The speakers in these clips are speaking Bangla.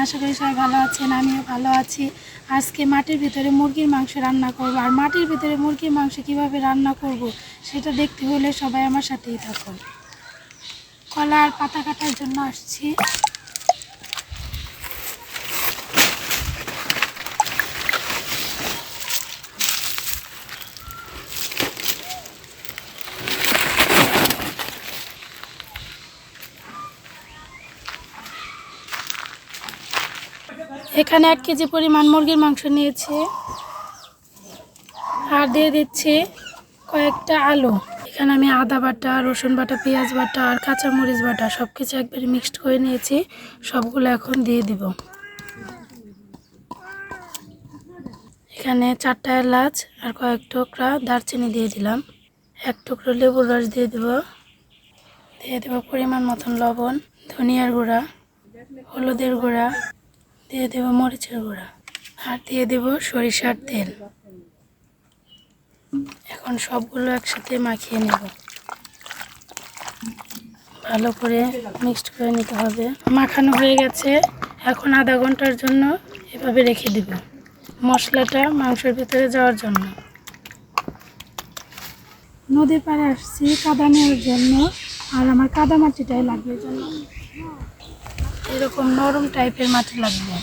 আশা করি সবাই ভালো আছেন, আমিও ভালো আছি। আজকে মাটির ভিতরে মুরগির মাংস রান্না করব। আর মাটির ভিতরে মুরগির মাংস কিভাবে রান্না করব সেটা দেখতে হলে সবাই আমার সাথেই থাকুন। কলা আর পাতা কাটার জন্য আসছি। এখানে 1 কেজি পরিমাণ মুরগির মাংস নিয়েছি আর দিয়ে দিচ্ছি কয়েকটা আলু। এখানে আমি আদা বাটা, রসুন বাটা, পেঁয়াজ বাটা আর কাঁচামরিচ বাটা সব কিছু একবারে মিক্সড করে নিয়েছি। সবগুলো এখন দিয়ে দিব। এখানে 4টা এলাচ আর কয়েক টুকরা দারচিনি দিয়ে দিলাম। 1 টুকরো লেবুর রস দিয়ে দেব। দিয়ে দেব পরিমাণ মতন লবণ, ধনিয়ার গুঁড়া, হলুদের গুঁড়া, দিয়ে দেব মরিচের গুঁড়া আর দিয়ে দেব সরিষার তেল। এখন সবগুলো একসাথে মাখিয়ে নেব। ভালো করে মিক্সড করে নিতে হবে। মাখানো হয়ে গেছে। এখন আধা ঘন্টার জন্য এভাবে রেখে দেব মশলাটা মাংসের ভিতরে যাওয়ার জন্য। নদীর পাড়ে আসছি কাদা নেওয়ার জন্য, আর আমার কাদা মাটিটাই লাগবে জন্য। এরকম নরম টাইপের মাটি লাগবে।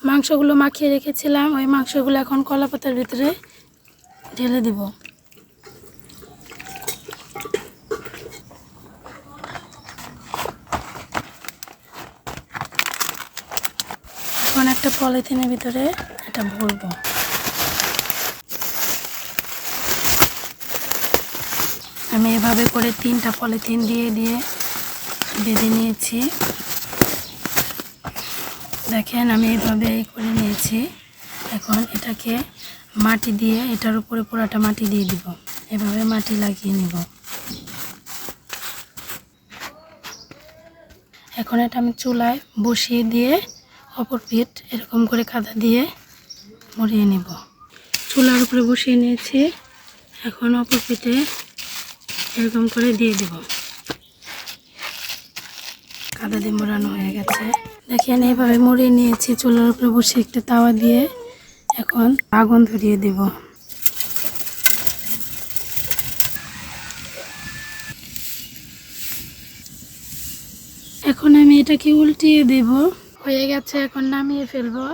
মাংসগুলো মাখিয়ে রেখেছিলাম, ওই মাংসগুলো এখন কলা পাতার ভিতরে ঢেলে দিব। এখন একটা পলিথিনের ভিতরে এটা ভরবো। আমি এভাবে করে 3টা পলিথিন দিয়ে বেঁধে নিয়েছি। দেখেন আমি এইভাবে করে নিয়েছি। এখন এটাকে মাটি দিয়ে এটার উপরে পুরাটা মাটি দিয়ে দিব। এভাবে মাটি লাগিয়ে নিব। এখন এটা আমি চুলায় বসিয়ে দিয়ে অপর পিঠ এরকম করে কাদা দিয়ে মুড়িয়ে নেব। চুলার উপরে বসিয়ে নিয়েছি। এখন অপর পিঠে এরকম করে দিয়ে দিব। কাদা দিয়ে মোড়ানো হয়ে গেছে। দেখেন এইভাবে মুড়িয়ে নিয়েছি। চুলার উপরে বসে একটা তাওয়া দিয়ে এখন আগুন ধরিয়ে দেব। এখন আমি এটাকে উল্টিয়ে দেব। হয়ে গেছে, এখন নামিয়ে ফেলবো।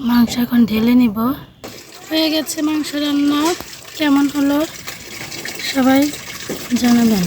মাংস এখন ঢেলে নিব। হয়ে গেছে মাংস রান্না। কেমন হলো সবাই জানাবেন।